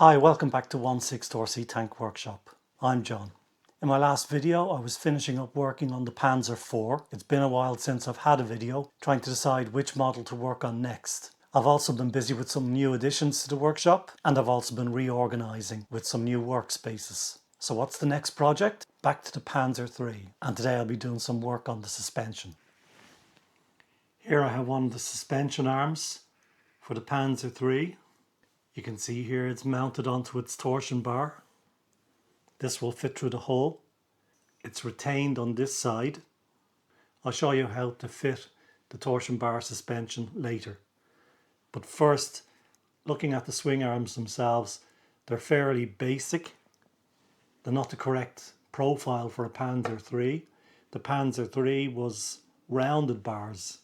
Hi, welcome back to 16RC Tank Workshop. I'm John. In my last video I was finishing up working on the Panzer IV. It's been a while since I've had a video, trying to decide which model to work on next. I've also been busy with some new additions to the workshop, and I've also been reorganising with some new workspaces. So what's the next project? Back to the Panzer III, and today I'll be doing some work on the suspension. Here I have one of the suspension arms for the Panzer III. You can see here it's mounted onto its torsion bar. This will fit through the hole. It's retained on this side. I'll show you how to fit the torsion bar suspension later. But first, looking at the swing arms themselves, they're fairly basic. They're not the correct profile for a Panzer III. The Panzer III was rounded bars.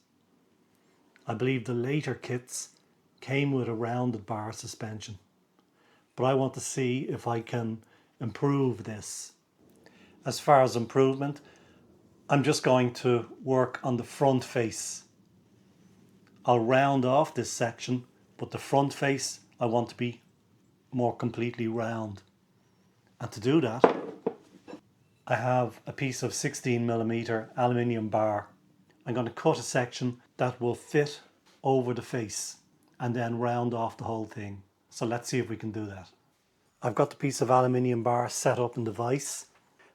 I believe the later kits came with a rounded bar suspension, but I want to see if I can improve this. As far as improvement, I'm just going to work on the front face. I'll round off this section, but the front face I want to be more completely round. And to do that, I have a piece of 16mm aluminium bar. I'm going to cut a section that will fit over the face and then round off the whole thing. So let's see if we can do that. I've got the piece of aluminium bar set up in the vise.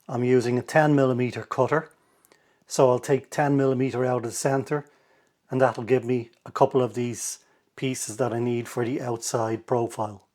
I'm using a 10mm cutter. So I'll take 10mm out of the center, and that'll give me a couple of these pieces that I need for the outside profile.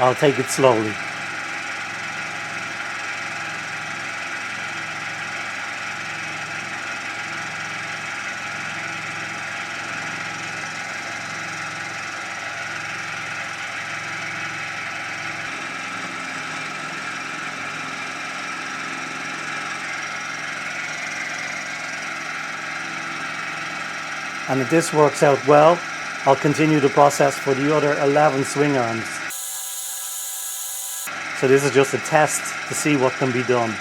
I'll take it slowly. And if this works out well, I'll continue the process for the other 11 swing arms. So this is just a test to see what can be done.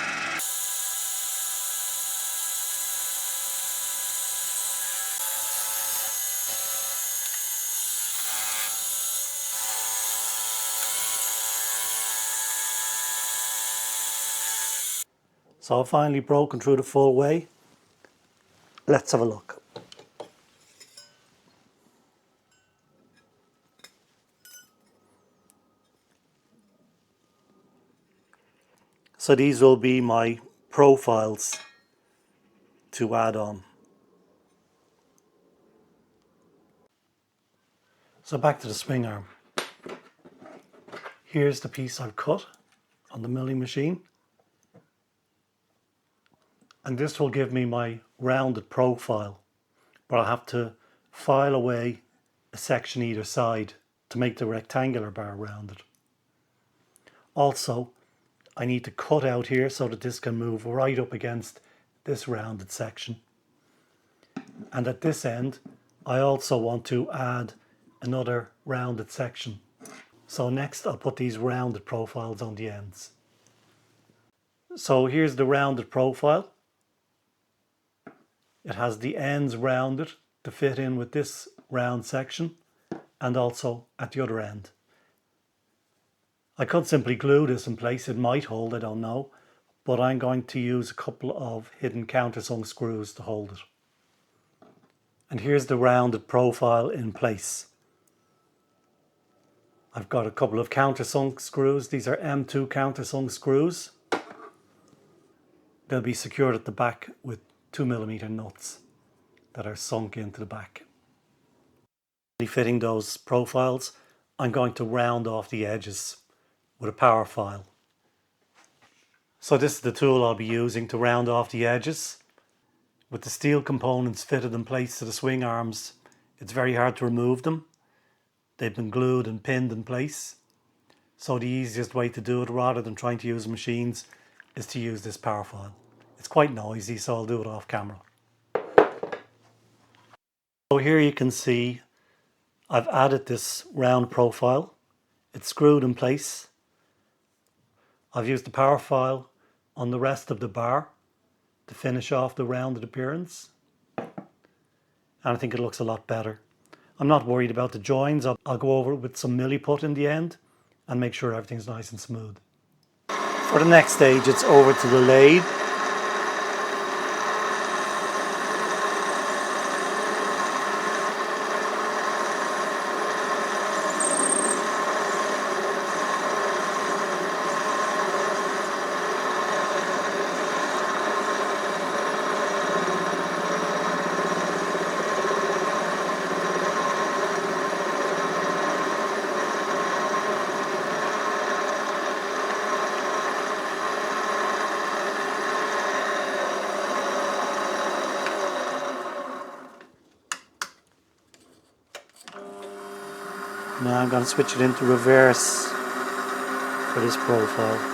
So I've finally broken through the full way. Let's have a look. So these will be my profiles to add on. So back to the swing arm. Here's the piece I've cut on the milling machine. And this will give me my rounded profile. But I'll have to file away a section either side to make the rectangular bar rounded. Also, I need to cut out here so that this can move right up against this rounded section. And at this end, I also want to add another rounded section. So next I'll put these rounded profiles on the ends. So here's the rounded profile. It has the ends rounded to fit in with this round section, and also at the other end. I could simply glue this in place, it might hold, I don't know, but I'm going to use a couple of hidden countersunk screws to hold it. And here's the rounded profile in place. I've got a couple of countersunk screws. These are M2 countersunk screws. They'll be secured at the back with 2mm nuts that are sunk into the back. Fitting those profiles, I'm going to round off the edges with a power file. So this is the tool I'll be using to round off the edges. With the steel components fitted in place to the swing arms, it's very hard to remove them. They've been glued and pinned in place. So the easiest way to do it, rather than trying to use machines is to use this power file. It's quite noisy, so I'll do it off camera. So here you can see I've added this round profile. It's screwed in place. I've used the power file on the rest of the bar to finish off the rounded appearance. And I think it looks a lot better. I'm not worried about the joins. I'll go over it with some milliput in the end and make sure everything's nice and smooth. For the next stage, it's over to the lathe. Now I'm going to switch it into reverse for this profile.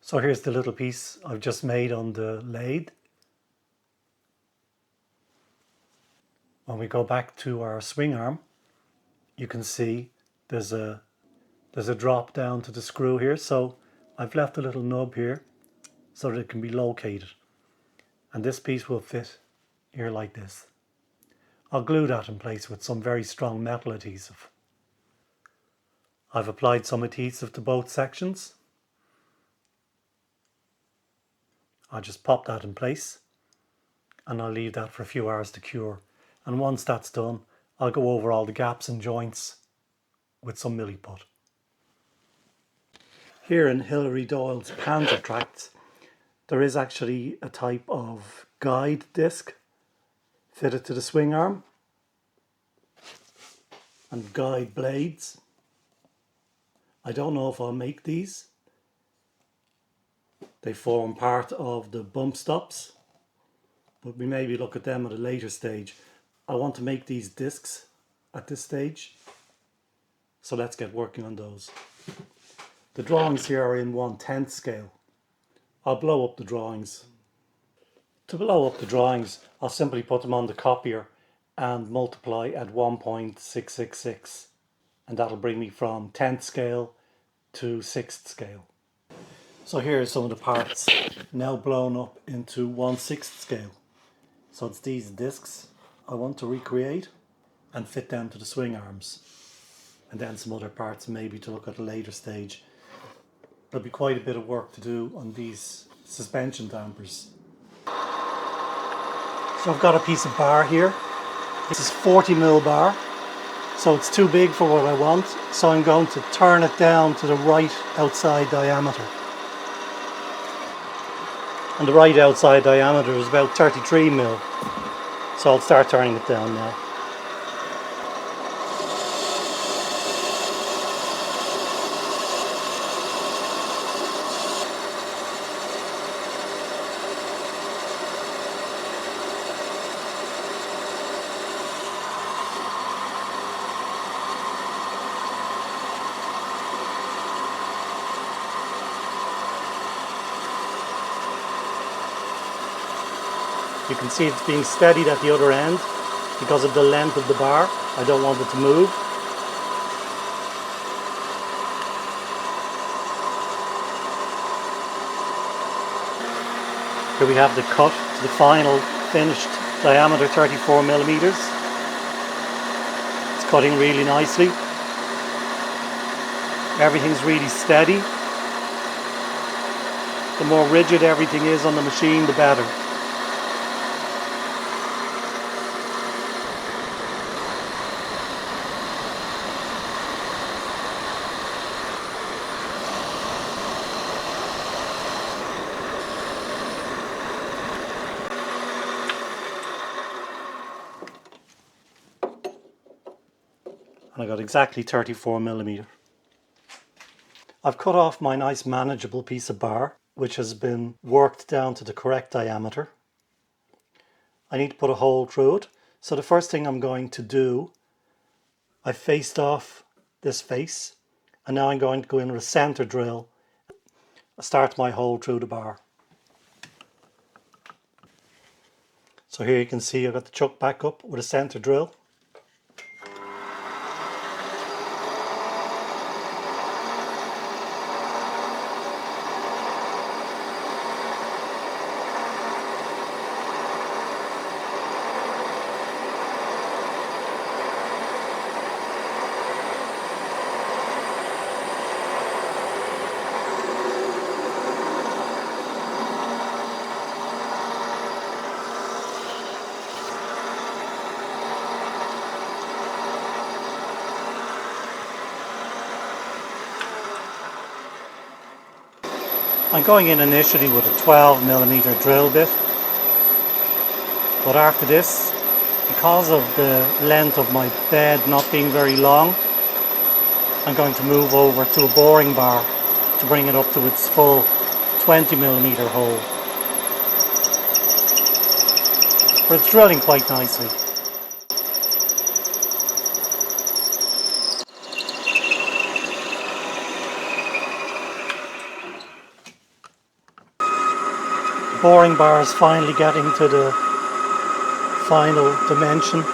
So here's the little piece I've just made on the lathe. When we go back to our swing arm, you can see there's a drop down to the screw here. So I've left a little nub here so that it can be located. And this piece will fit here like this. I'll glue that in place with some very strong metal adhesive. I've applied some adhesive to both sections. I'll just pop that in place and I'll leave that for a few hours to cure. And once that's done, I'll go over all the gaps and joints with some milliput. Here in Hilary Doyle's Panzer tracts, there is actually a type of guide disc fitted to the swing arm and guide blades. I don't know if I'll make these. They form part of the bump stops, but we maybe look at them at a later stage. I want to make these discs at this stage, so let's get working on those. The drawings here are in 1/10 scale. I'll blow up the drawings. To blow up the drawings, I'll simply put them on the copier and multiply at 1.666, and that'll bring me from 10th scale to 6th scale. So here are some of the parts now blown up into 1/6 scale. So it's these discs I want to recreate and fit down to the swing arms. And then some other parts maybe to look at a later stage. There'll be quite a bit of work to do on these suspension dampers. So I've got a piece of bar here. This is 40mm bar. So it's too big for what I want. So I'm going to turn it down to the right outside diameter. And the right outside diameter is about 33mm. So I'll start turning it down now. You can see it's being steadied at the other end because of the length of the bar. I don't want it to move. Here we have the cut to the final finished diameter, 34 millimeters. It's cutting really nicely. Everything's really steady. The more rigid everything is on the machine, the better. And I got exactly 34 millimeter. I've cut off my nice manageable piece of bar, which has been worked down to the correct diameter. I need to put a hole through it. So the first thing I'm going to do, I faced off this face, and now I'm going to go in with a center drill, start my hole through the bar. So here you can see I've got the chuck back up with a center drill. I'm going in initially with a 12 millimeter drill bit, but after this, because of the length of my bed not being very long, I'm going to move over to a boring bar to bring it up to its full 20 millimeter hole. But it's drilling quite nicely. The boring bar is finally getting to the final dimension.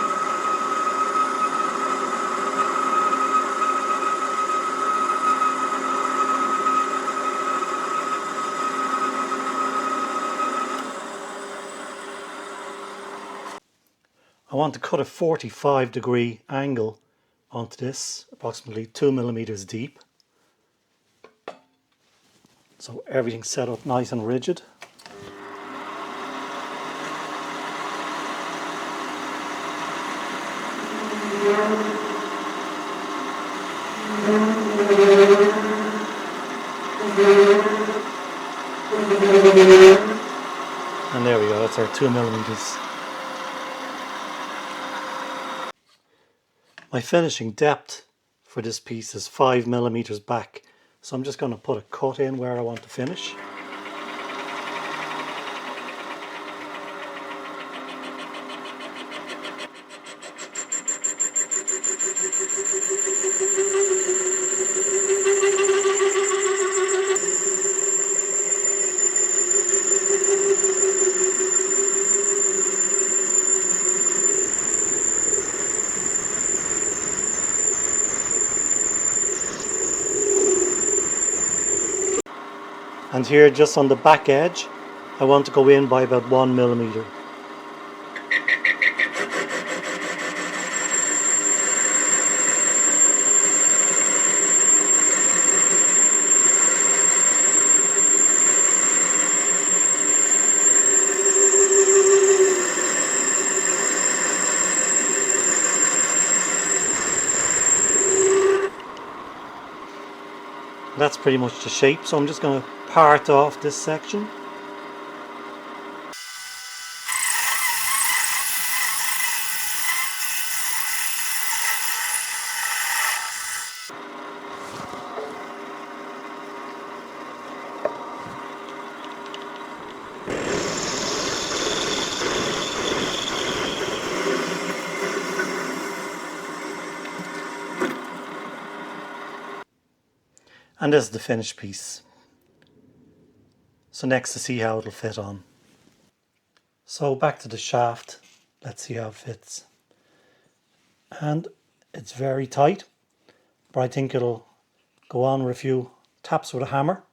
I want to cut a 45-degree angle onto this, approximately 2 millimeters deep. So everything's set up nice and rigid. And there we go, that's our 2 millimeters. My finishing depth for this piece is 5 millimeters back. So I'm just going to put a cut in where I want to finish. And here, just on the back edge, I want to go in by about 1 millimeter. That's pretty much the shape, so I'm just going to part off this section. And this is the finished piece. So next to see how it'll fit on. So back to the shaft, let's see how it fits. And it's very tight, but I think it'll go on with a few taps with a hammer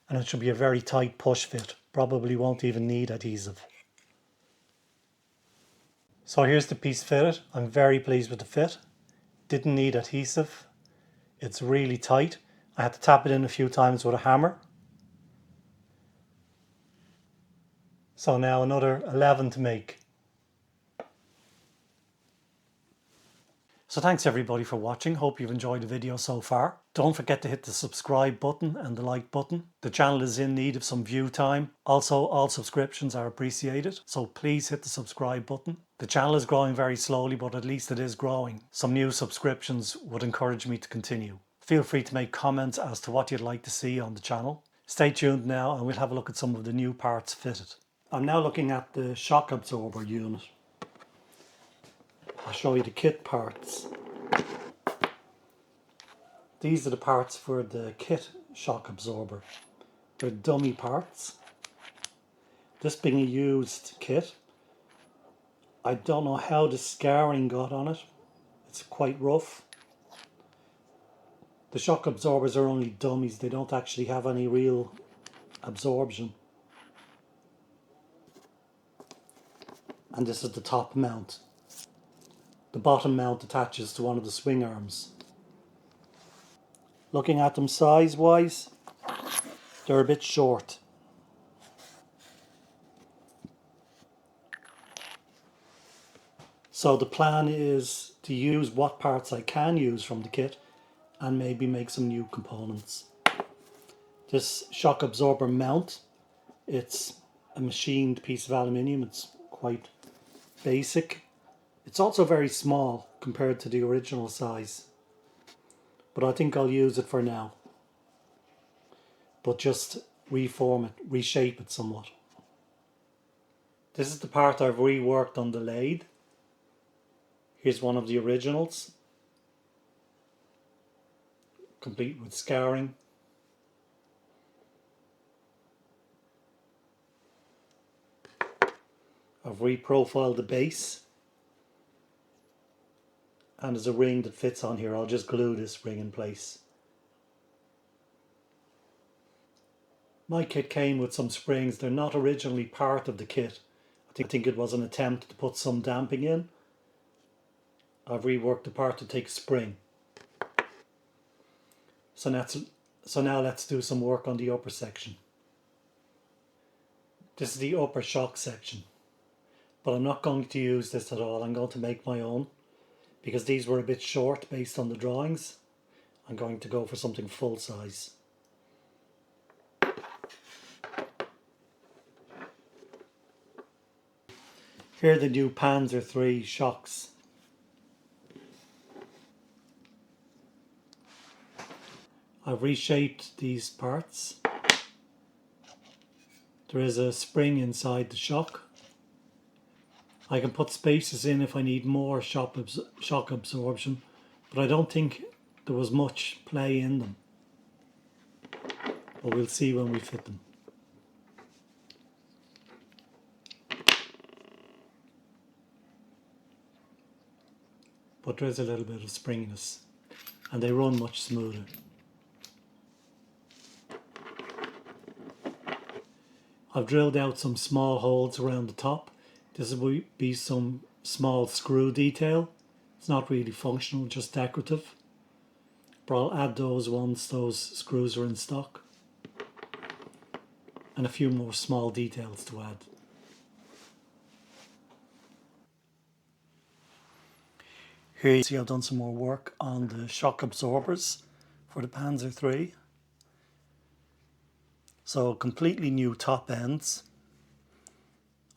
and it should be a very tight push fit. Probably won't even need adhesive. So here's the piece fitted. I'm very pleased with the fit. Didn't need adhesive. It's really tight. I had to tap it in a few times with a hammer. So now another 11 to make. So thanks everybody for watching. Hope you've enjoyed the video so far. Don't forget to hit the subscribe button and the like button. The channel is in need of some view time. Also, all subscriptions are appreciated, so please hit the subscribe button. The channel is growing very slowly, but at least it is growing. Some new subscriptions would encourage me to continue. Feel free to make comments as to what you'd like to see on the channel. Stay tuned now and we'll have a look at some of the new parts fitted. I'm now looking at the shock absorber unit. I'll show you the kit parts. These are the parts for the kit shock absorber. They're dummy parts. This being a used kit. I don't know how the scarring got on it. It's quite rough. The shock absorbers are only dummies. They don't actually have any real absorption. And this is the top mount. The bottom mount attaches to one of the swing arms. Looking at them size wise, they're a bit short. So the plan is to use what parts I can use from the kit and maybe make some new components. This shock absorber mount, it's a machined piece of aluminium. It's quite basic. It's also very small compared to the original size. But I think I'll use it for now. But just reform it, reshape it somewhat. This is the part I've reworked on the lathe. Here's one of the originals, complete with scarring. I've reprofiled the base, and there's a ring that fits on here. I'll just glue this ring in place. My kit came with some springs. They're not originally part of the kit. I think it was an attempt to put some damping in. I've reworked the part to take a spring. So now let's do some work on the upper section. This is the upper shock section. But I'm not going to use this at all. I'm going to make my own. Because these were a bit short based on the drawings. I'm going to go for something full size. Here are the new Panzer III shocks. I've reshaped these parts. There is a spring inside the shock. I can put spaces in if I need more shock absorption, but I don't think there was much play in them. But we'll see when we fit them. But there's a little bit of springiness, and they run much smoother. I've drilled out some small holes around the top. This will be some small screw detail. It's not really functional, just decorative. But I'll add those once those screws are in stock. And a few more small details to add. Here you see I've done some more work on the shock absorbers for the Panzer III. So completely new top ends.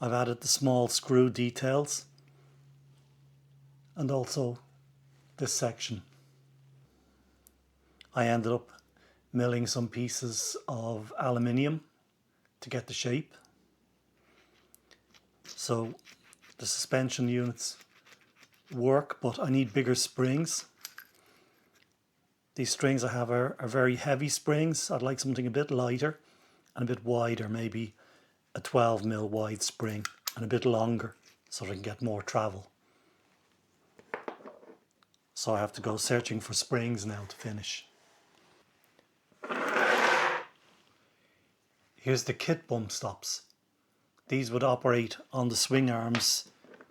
I've added the small screw details and also this section. I ended up milling some pieces of aluminium to get the shape. So the suspension units work, but I need bigger springs. These springs I have are very heavy springs. I'd like something a bit lighter and a bit wider, maybe a 12mm wide spring. and a bit longer so that I can get more travel. So I have to go searching for springs now to finish. Here's the kit bump stops. These would operate on the swing arms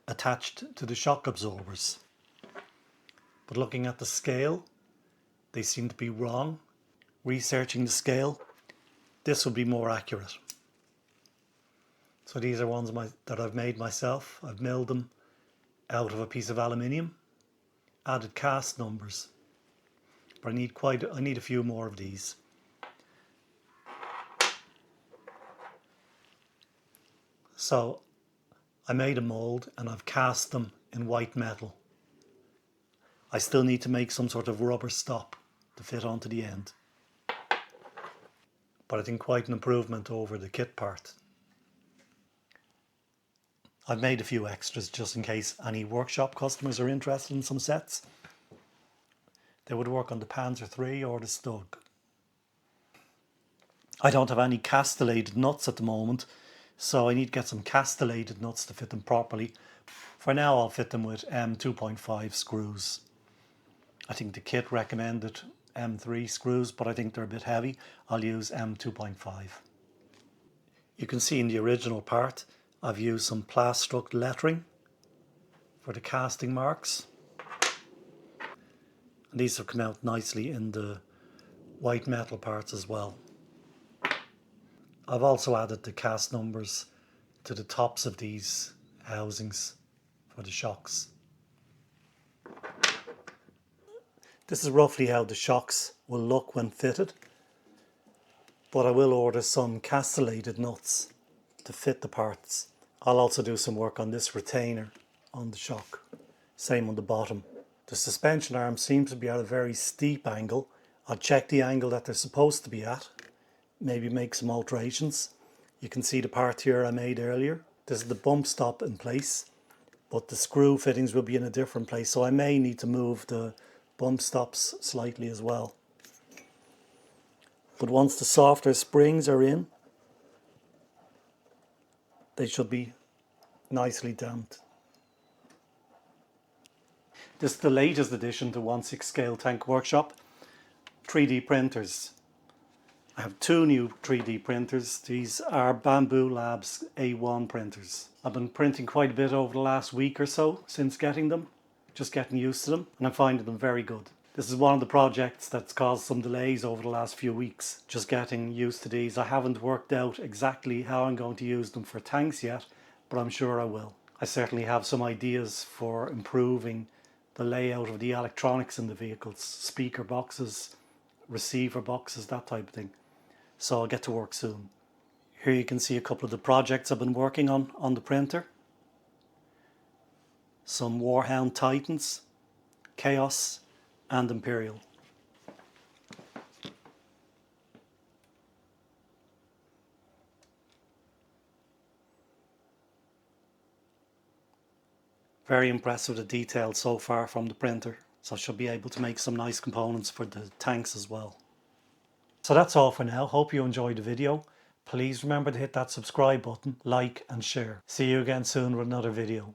attached to the shock absorbers. But looking at the scale, they seem to be wrong. Researching the scale, this would be more accurate. So these are ones that I've made myself. I've milled them out of a piece of aluminium, added cast numbers. But I need a few more of these. So I made a mold and I've cast them in white metal. I still need to make some sort of rubber stop to fit onto the end. But I think quite an improvement over the kit part. I've made a few extras just in case any workshop customers are interested in some sets. They would work on the Panzer III or the Stug. I don't have any castellated nuts at the moment, so I need to get some castellated nuts to fit them properly. For now I'll fit them with M2.5 screws. I think the kit recommended M3 screws, but I think they're a bit heavy. I'll use M2.5. You can see in the original part I've used some Plastruct lettering for the casting marks. And these have come out nicely in the white metal parts as well. I've also added the cast numbers to the tops of these housings for the shocks. This is roughly how the shocks will look when fitted, but I will order some castellated nuts to fit the parts. I'll also do some work on this retainer on the shock, same on the bottom. The suspension arm seems to be at a very steep angle. I'll check the angle that they're supposed to be at, maybe make some alterations. You can see the part here I made earlier. This is the bump stop in place, but the screw fittings will be in a different place, so I may need to move the bump stops slightly as well. But once the softer springs are in, they should be nicely damped. This is the latest addition to 1/6 Scale Tank Workshop, 3D printers. I have two new 3D printers. These are Bamboo Labs A1 printers. I've been printing quite a bit over the last week or so since getting them, just getting used to them, and I'm finding them very good. This is one of the projects that's caused some delays over the last few weeks, just getting used to these. I haven't worked out exactly how I'm going to use them for tanks yet, but I'm sure I will. I certainly have some ideas for improving the layout of the electronics in the vehicles, speaker boxes, receiver boxes, that type of thing. So I'll get to work soon. Here you can see a couple of the projects I've been working on the printer. Some Warhound Titans, Chaos and Imperial. Very impressed with the detail so far from the printer, so I should be able to make some nice components for the tanks as well. So that's all for now. Hope you enjoyed the video. Please remember to hit that subscribe button, like and share. See you again soon with another video.